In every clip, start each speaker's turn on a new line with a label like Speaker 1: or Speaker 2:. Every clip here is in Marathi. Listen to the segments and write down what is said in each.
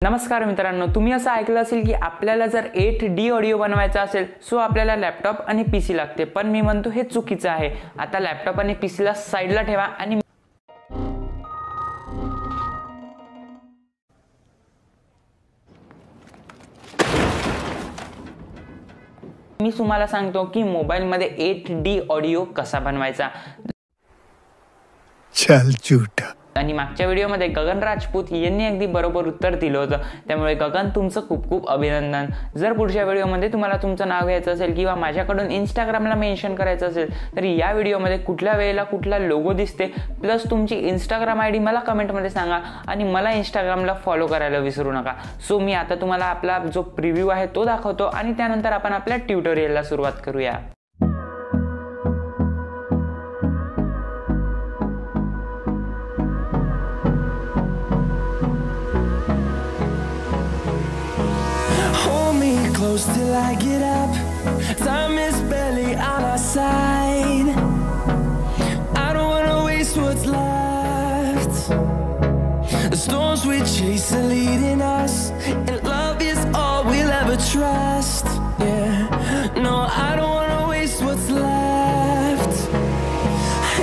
Speaker 1: नमस्कार मित्रांनो, तुम्ही असं ऐकलं असेल की आपल्याला जर 8D ऑडिओ बनवायचा असेल सो आपल्याला लॅपटॉप आणि पीसी लागते, पण मी म्हणतो हे चुकीचं आहे। आता लॅपटॉप आणि पीसीला साइडला ठेवा आणि मी तुम्हाला सांगतो की मोबाईलमध्ये 8D ऑडिओ कसा बनवायचा।
Speaker 2: चल झूठा।
Speaker 1: आणि मागच्या व्हिडिओमध्ये गगन राजपूत यांनी अगदी बरोबर उत्तर दिलं होतं, त्यामुळे गगन तुमचं खूप खूप अभिनंदन। जर पुढच्या व्हिडिओमध्ये तुम्हाला तुमचं नाव घ्यायचं असेल किंवा माझ्याकडून इंस्टाग्रामला मेन्शन करायचं असेल तर या व्हिडिओमध्ये कुठल्या वेळेला कुठला लोगो दिसते प्लस तुमची इंस्टाग्राम आयडी मला कमेंटमध्ये सांगा आणि मला इंस्टाग्रामला फॉलो करायला विसरू नका। सो मी आता तुम्हाला आपला जो प्रिव्ह्यू आहे तो दाखवतो आणि त्यानंतर आपण आपल्या ट्युटोरियलला सुरुवात करूया।
Speaker 3: Close till I get up. Time is barely on our side. I don't wanna waste what's left. The storms we chase are leading us, and love is all we'll ever trust. Yeah, no, I don't wanna waste what's left.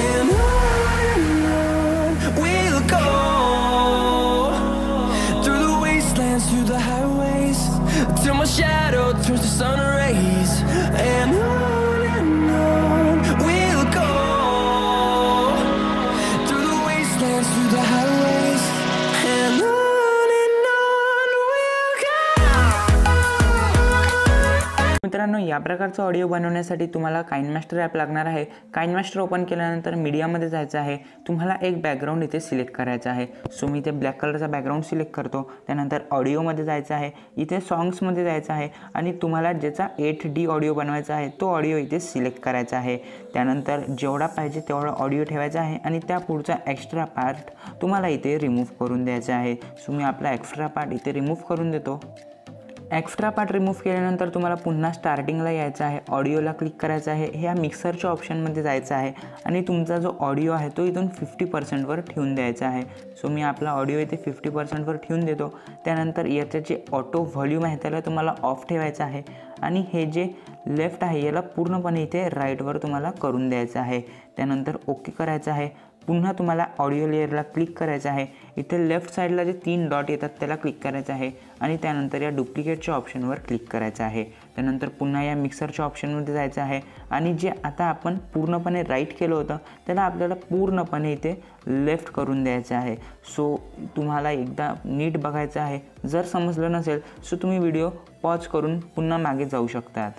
Speaker 3: And on we'll go, through the wastelands, through the highways, till my shadow turns to sun rays. And on we'll go, through the wastelands, through the highways. And on we'll go.
Speaker 1: मित्रांनो, या प्रकारचा ऑडिओ बनवण्यासाठी तुम्हाला काइनमास्टर ॲप लागणार आहे। काइनमास्टर ओपन केल्यानंतर मीडियामध्ये जायचं आहे। तुम्हाला एक बॅकग्राऊंड इथे सिलेक्ट करायचं आहे। सो मी इथे ब्लॅक कलरचा बॅकग्राऊंड सिलेक्ट करतो। त्यानंतर ऑडिओमध्ये जायचं आहे, इथे सॉंग्समध्ये जायचं आहे आणि तुम्हाला ज्याचा 8D ऑडिओ बनवायचा आहे तो ऑडिओ इथे सिलेक्ट करायचा आहे। त्यानंतर जेवढा पाहिजे तेवढा ऑडिओ ठेवायचा आहे आणि त्या पुढचा एक्स्ट्रा पार्ट तुम्हाला इथे रिमूव्ह करून द्यायचा आहे। सो मी आपला एक्स्ट्रा पार्ट इथे रिमूव्ह करून देतो। एक्स्ट्रा पार्ट रिमूव्ह केल्यानंतर तुम्हाला पुन्हा स्टार्टिंगला यायचं आहे, ऑडिओला क्लिक करायचं आहे, ह्या मिक्सरच्या ऑप्शनमध्ये जायचं आहे आणि तुमचा जो ऑडिओ आहे तो इथून 50% ठेवून द्यायचा आहे। सो मी आपला ऑडिओ इथे 50% ठेवून देतो। त्यानंतर याचं जे ऑटो व्हॉल्यूम आहे त्याला तुम्हाला ऑफ ठेवायचं आहे आणि हे जे लेफ्ट आहे याला पूर्णपणे इथे राईटवर तुम्हाला करून द्यायचं आहे। त्यानंतर ओके करायचं आहे। पुन्हा तुम्हाला ऑडिओ लेअरला क्लिक करायचं आहे, इथे लेफ्ट साईडला जे 3 डॉट येतात त्याला क्लिक करायचं आहे आणि त्यानंतर या डुप्लिकेटच्या ऑप्शनवर क्लिक करायचं आहे। त्यानंतर पुन्हा या मिक्सरच्या ऑप्शनमध्ये जायचं आहे आणि जे आता आपण पूर्णपणे राईट केलं होतं त्याला आपल्याला पूर्णपणे इथे लेफ्ट करून द्यायचं आहे। सो तुम्हाला एकदा नीट बघायचं आहे, जर समजलं नसेल सो तुम्ही व्हिडिओ पॉज करून पुन्हा मागे जाऊ शकतात।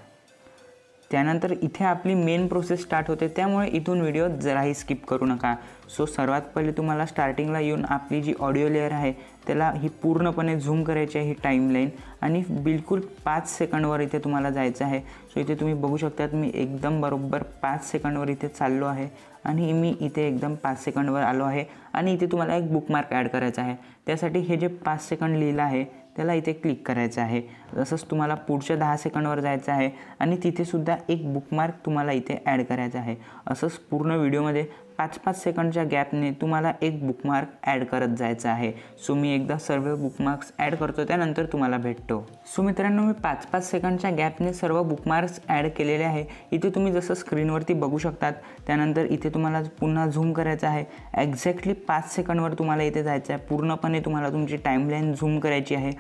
Speaker 1: त्यानंतर इथे आपली मेन प्रोसेस स्टार्ट होते, त्यामुळे इथून व्हिडिओ जराही स्किप करू नका। सो सर्वात पहिले तुम्हाला स्टार्टिंगला येऊन आपली जी ऑडिओ लेअर आहे त्याला ही पूर्णपणे झूम करायची आहे, ही टाईमलाईन, आणि बिलकुल 5 सेकंडवर इथे तुम्हाला जायचं आहे। सो इथे तुम्ही बघू शकतात मी एकदम बरोबर 5 सेकंडवर इथे चाललो आहे आणि मी इथे एकदम 5 सेकंडवर आलो आहे आणि इथे तुम्हाला एक बुकमार्क ॲड करायचा आहे। त्यासाठी हे जे 5 सेकंड लिहिलं आहे त्याला इथे क्लिक करायचं आहे। तसंच तुम्हाला पुढच्या 10 सेकंडवर जायचं आहे आणि तिथेसुद्धा एक बुकमार्क तुम्हाला इथे ॲड करायचं आहे। असंच पूर्ण व्हिडिओमध्ये 5-5 सेकंडच्या गॅपने तुम्हाला एक बुकमार्क ॲड करत जायचं आहे। सो मी एकदा सर्व बुकमार्क्स ॲड करतो, त्यानंतर तुम्हाला भेटतो। सो मित्रांनो, मी 5-5 सेकंडच्या गॅपने सर्व बुकमार्क्स ॲड केलेले आहे। इथे तुम्ही जसं स्क्रीनवरती बघू शकतात। त्यानंतर इथे तुम्हाला पुन्हा झूम करायचं आहे, एक्झॅक्टली 5 सेकंडवर तुम्हाला इथे जायचं आहे। पूर्णपणे तुम्हाला तुमची टाईमलाईन झूम करायची आहे,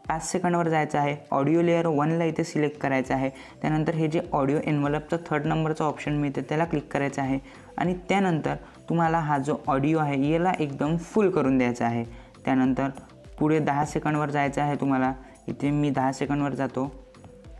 Speaker 1: 5 सेकंडवर जायचं आहे। ऑडिओ लेअर 1ला इथे सिलेक्ट करायचं आहे। त्यानंतर हे जे ऑडिओ एन्व्हलपचा 3rd नंबरचा ऑप्शन मिळते त्याला क्लिक करायचं आहे आणि त्यानंतर तुम्हाला हा जो ऑडिओ आहे याला एकदम फुल करून द्यायचा आहे। त्यानंतर पुढे 10 सेकंडवर जायचं आहे तुम्हाला, इथे मी 10 सेकंडवर जातो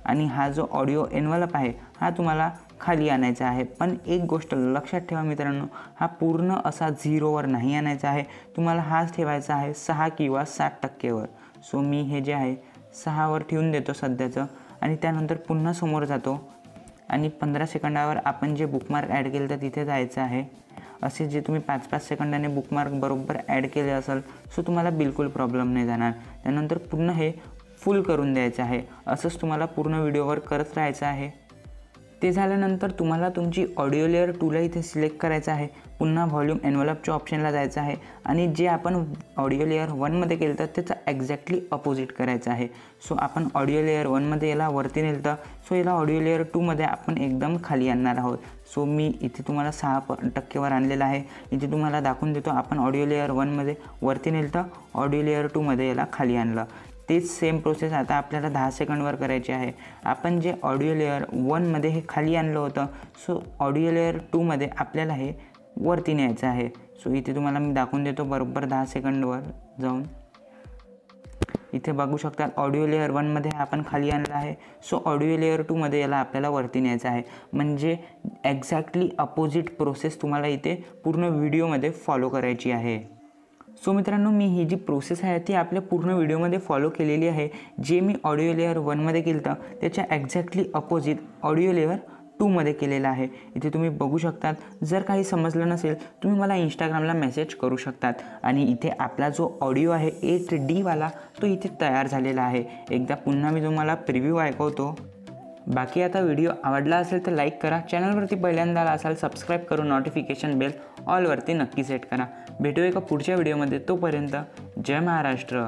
Speaker 1: आणि हा जो ऑडिओ एन्व्हलप आहे हा तुम्हाला खाली आणायचा आहे। पण एक गोष्ट लक्षात ठेवा मित्रांनो, हा पूर्ण असा 0वर नाही आणायचा आहे, तुम्हाला हाच ठेवायचा आहे 6 किंवा 7%वर। सो मी हे जे आहे 6वर ठेवून देतो सध्याचं आणि त्यानंतर पुन्हा समोर जातो आणि 15 सेकंडावर आपण जे बुकमार्क ॲड केलं तर तिथे जायचं आहे। असे जे तुम्ही 5-5 सेकंदाने बुकमार्क बरोबर ॲड केले असेल सो तुम्हाला बिलकुल प्रॉब्लेम नाही जाणार। त्यानंतर पुन्हा हे फुल करून द्यायचं आहे। असंच तुम्हाला पूर्ण व्हिडिओवर करत राहायचं आहे। ते झाल्यानंतर तुम्हाला तुमची ऑडिओ लेअर 2ला इथे सिलेक्ट करायचं आहे. पुन्हा व्हॉल्यूम एनव्हलपच्या ऑप्शनला जायचं आहे आणि जे आपण ऑडिओ लेअर 1मध्ये केलं तर त्याचं एक्झॅक्टली अपोजिट करायचं आहे. सो आपण ऑडिओ लेअर 1मध्ये याला वरती नेलं तर सो याला ऑडिओ लेअर 2मध्ये आपण एकदम खाली आणणार आहोत. सो मी इथे तुम्हाला 6% वर आणलेलं आहे. इथे तुम्हाला दाखवून देतो आपण ऑडिओ लेअर 1मध्ये वरती नेलं तर ऑडिओ लेअर 2मध्ये याला खाली आणलं. तेच सेम प्रोसेस आता आपल्याला 10 सेकंडवर करायची आहे. आपण जे ऑडिओ लेअर 1मध्ये हे खाली आणलं होतं सो ऑडिओ लेअर 2मध्ये आपल्याला हे वरती न्यायचं आहे. सो इथे तुम्हाला मी दाखवून देतो बरोबर 10 सेकंडवर जाऊन. इथे बघू शकता ऑडिओ लेअर 1मध्ये आपण खाली आणलं आहे. सो ऑडिओ लेअर 2मध्ये याला आपल्याला वरती न्यायचं आहे. म्हणजे एक्झॅक्टली अपोजिट प्रोसेस तुम्हाला इथे पूर्ण व्हिडिओमध्ये फॉलो करायची आहे. सो मित्रांनो, मी ही जी प्रोसेस आहे ती आपल्या पूर्ण व्हिडिओमध्ये फॉलो केलेली आहे. जे मी ऑडिओ लेअर 1मध्ये केलं होतं त्याच्या एक्झॅक्टली अपोजिट ऑडिओ लेअर 2मध्ये केलेलं आहे. इथे तुम्ही बघू शकतात. जर काही समजलं नसेल तुम्ही मला इंस्टाग्रामला मेसेज करू शकतात. आणि इथे आपला जो ऑडिओ आहे 8D तो इथे तयार झालेला आहे. एकदा पुन्हा मी तुम्हाला प्रिव्ह्यू ऐकवतो. बाकी आता व्हिडिओ आवडला असेल तर लाईक करा. चॅनलवरती पहिल्यांदा आला असाल सबस्क्राईब करून नोटिफिकेशन बेल ऑलवरती नक्की सेट करा. भेटूया एका पुढच्या व्हिडिओमध्ये. तोपर्यंत जय महाराष्ट्र.